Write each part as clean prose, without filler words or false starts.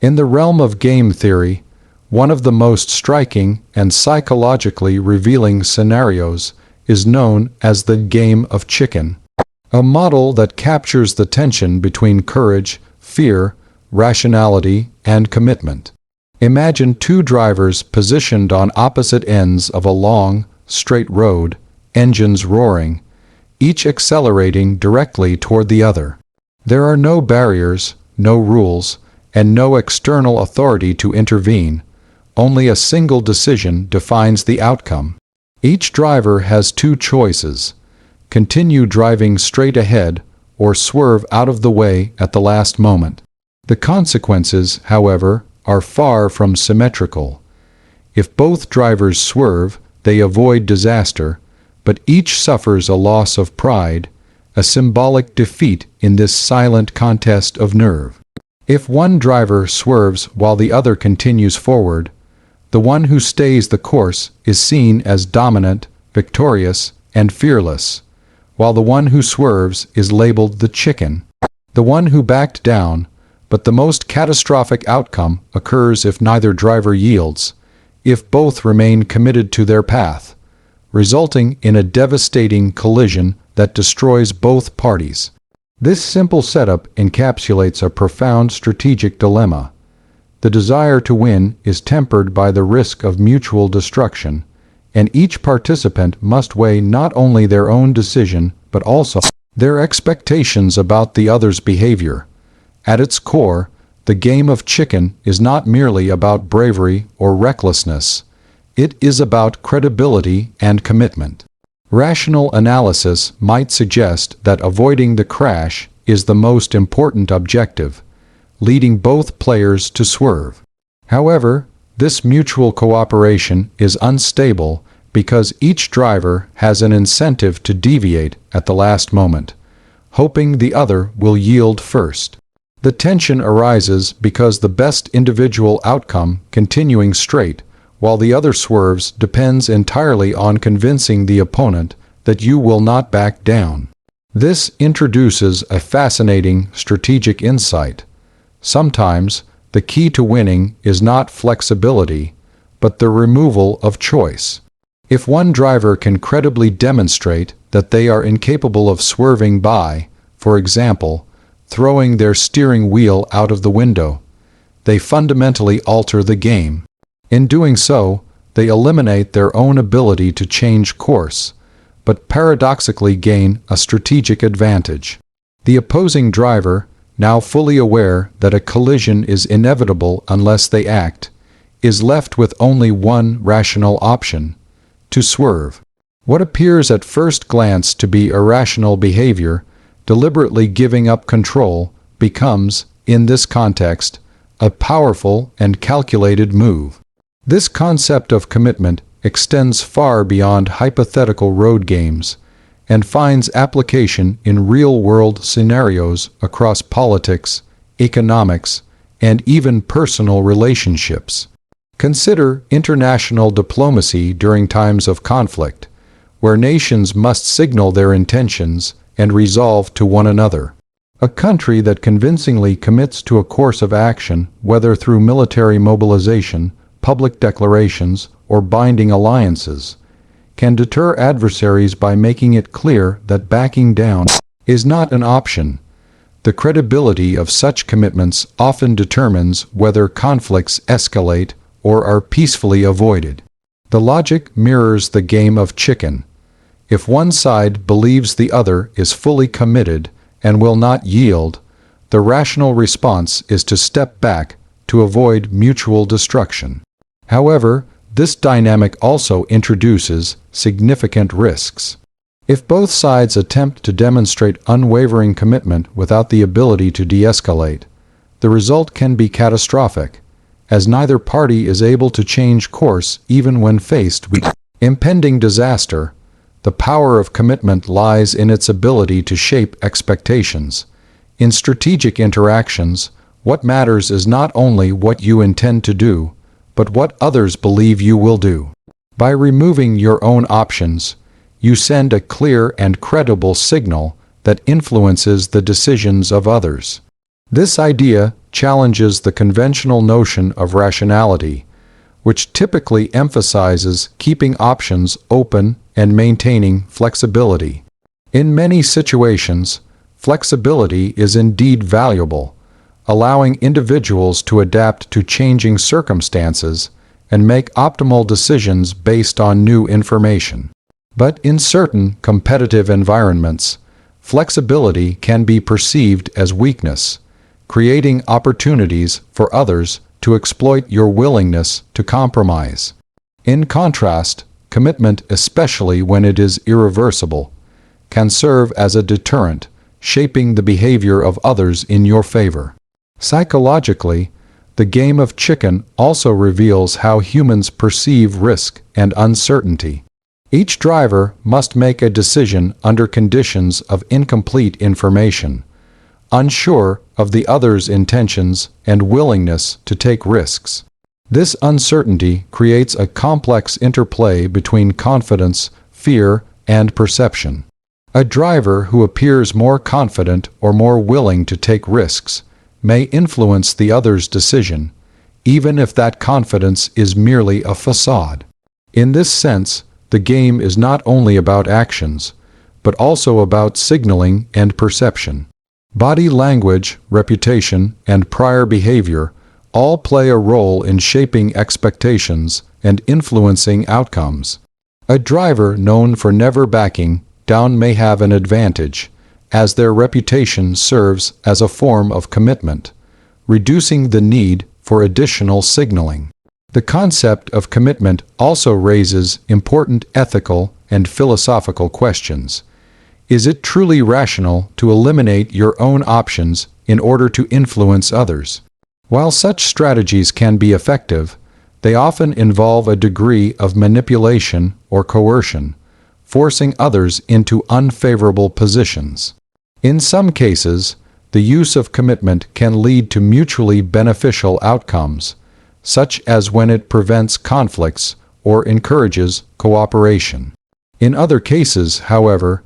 In the realm of game theory, one of the most striking and psychologically revealing scenarios is known as the game of chicken, a model that captures the tension between courage, fear, rationality, and commitment. Imagine two drivers positioned on opposite ends of a long, straight road, engines roaring, each accelerating directly toward the other. There are no barriers, no rules, and no external authority to intervene. Only a single decision defines the outcome. Each driver has two choices: continue driving straight ahead or swerve out of the way at the last moment. The consequences, however, are far from symmetrical. If both drivers swerve, they avoid disaster, but each suffers a loss of pride, a symbolic defeat in this silent contest of nerve. If one driver swerves while the other continues forward, the one who stays the course is seen as dominant, victorious, and fearless, while the one who swerves is labeled the chicken, the one who backed down. But the most catastrophic outcome occurs if neither driver yields, if both remain committed to their path, resulting in a devastating collision that destroys both parties. This simple setup encapsulates a profound strategic dilemma. The desire to win is tempered by the risk of mutual destruction, and each participant must weigh not only their own decision but also their expectations about the other's behavior. At its core, the game of chicken is not merely about bravery or recklessness. It is about credibility and commitment. Rational analysis might suggest that avoiding the crash is the most important objective, leading both players to swerve. However, this mutual cooperation is unstable because each driver has an incentive to deviate at the last moment, hoping the other will yield first. The tension arises because the best individual outcome, continuing straight, while the other swerves, depends entirely on convincing the opponent that you will not back down. This introduces a fascinating strategic insight. Sometimes, the key to winning is not flexibility, but the removal of choice. If one driver can credibly demonstrate that they are incapable of swerving by, for example, throwing their steering wheel out of the window, they fundamentally alter the game. In doing so, they eliminate their own ability to change course, but paradoxically gain a strategic advantage. The opposing driver, now fully aware that a collision is inevitable unless they act, is left with only one rational option: to swerve. What appears at first glance to be irrational behavior, deliberately giving up control, becomes, in this context, a powerful and calculated move. This concept of commitment extends far beyond hypothetical road games and finds application in real-world scenarios across politics, economics, and even personal relationships. Consider international diplomacy during times of conflict, where nations must signal their intentions and resolve to one another. A country that convincingly commits to a course of action, whether through military mobilization, public declarations, or binding alliances, can deter adversaries by making it clear that backing down is not an option. The credibility of such commitments often determines whether conflicts escalate or are peacefully avoided. The logic mirrors the game of chicken. If one side believes the other is fully committed and will not yield, the rational response is to step back to avoid mutual destruction. However, this dynamic also introduces significant risks. If both sides attempt to demonstrate unwavering commitment without the ability to de-escalate, the result can be catastrophic, as neither party is able to change course even when faced with impending disaster. The power of commitment lies in its ability to shape expectations. In strategic interactions, what matters is not only what you intend to do, but what others believe you will do. By removing your own options, you send a clear and credible signal that influences the decisions of others. This idea challenges the conventional notion of rationality, which typically emphasizes keeping options open and maintaining flexibility. In many situations, flexibility is indeed valuable, allowing individuals to adapt to changing circumstances and make optimal decisions based on new information. But in certain competitive environments, flexibility can be perceived as weakness, creating opportunities for others to exploit your willingness to compromise. In contrast, commitment, especially when it is irreversible, can serve as a deterrent, shaping the behavior of others in your favor. Psychologically, the game of chicken also reveals how humans perceive risk and uncertainty. Each driver must make a decision under conditions of incomplete information, unsure of the other's intentions and willingness to take risks. This uncertainty creates a complex interplay between confidence, fear, and perception. A driver who appears more confident or more willing to take risks may influence the other's decision, even if that confidence is merely a facade. In this sense, the game is not only about actions, but also about signaling and perception. Body language, reputation, and prior behavior all play a role in shaping expectations and influencing outcomes. A driver known for never backing down may have an advantage, as their reputation serves as a form of commitment, reducing the need for additional signaling. The concept of commitment also raises important ethical and philosophical questions. Is it truly rational to eliminate your own options in order to influence others? While such strategies can be effective, they often involve a degree of manipulation or coercion, forcing others into unfavorable positions. In some cases, the use of commitment can lead to mutually beneficial outcomes, such as when it prevents conflicts or encourages cooperation. In other cases, however,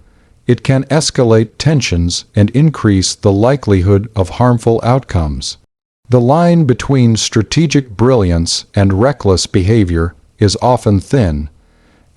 it can escalate tensions and increase the likelihood of harmful outcomes. The line between strategic brilliance and reckless behavior is often thin,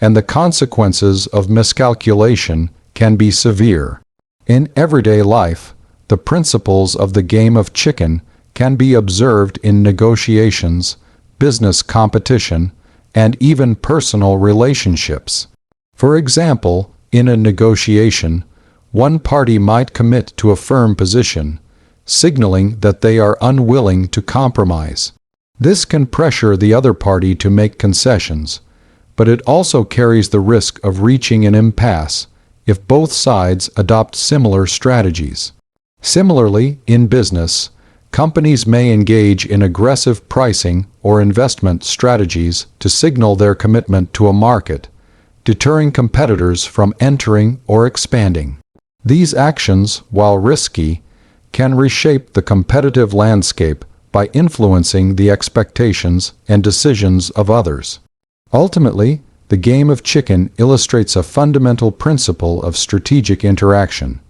and the consequences of miscalculation can be severe. In everyday life, the principles of the game of chicken can be observed in negotiations, business competition, and even personal relationships. For example, in a negotiation, one party might commit to a firm position, signaling that they are unwilling to compromise. This can pressure the other party to make concessions, but it also carries the risk of reaching an impasse if both sides adopt similar strategies. Similarly, in business, companies may engage in aggressive pricing or investment strategies to signal their commitment to a market, deterring competitors from entering or expanding. These actions, while risky, can reshape the competitive landscape by influencing the expectations and decisions of others. Ultimately, the game of chicken illustrates a fundamental principle of strategic interaction.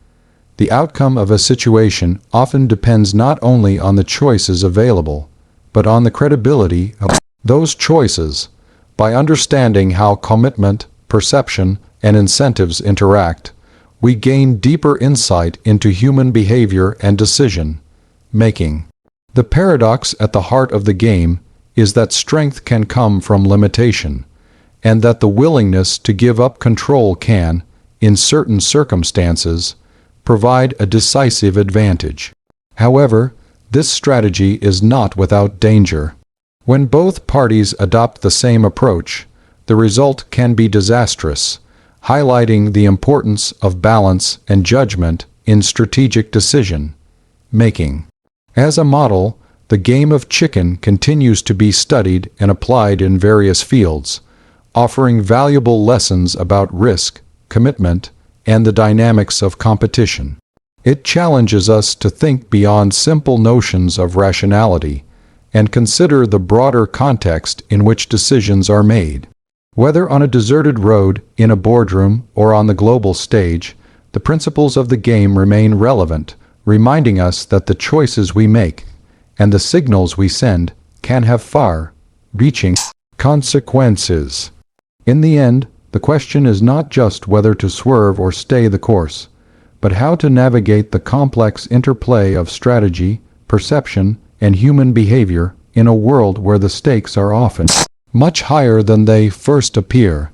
The outcome of a situation often depends not only on the choices available, but on the credibility of those choices. By understanding how commitment, perception, and incentives interact, we gain deeper insight into human behavior and decision making. The paradox at the heart of the game is that strength can come from limitation, and that the willingness to give up control can, in certain circumstances, provide a decisive advantage. However, this strategy is not without danger. When both parties adopt the same approach, the result can be disastrous, highlighting the importance of balance and judgment in strategic decision making. As a model, the game of chicken continues to be studied and applied in various fields, offering valuable lessons about risk, commitment, and the dynamics of competition. It challenges us to think beyond simple notions of rationality and consider the broader context in which decisions are made. Whether on a deserted road, in a boardroom, or on the global stage, the principles of the game remain relevant, reminding us that the choices we make and the signals we send can have far-reaching consequences. In the end, the question is not just whether to swerve or stay the course, but how to navigate the complex interplay of strategy, perception, and human behavior in a world where the stakes are often much higher than they first appear.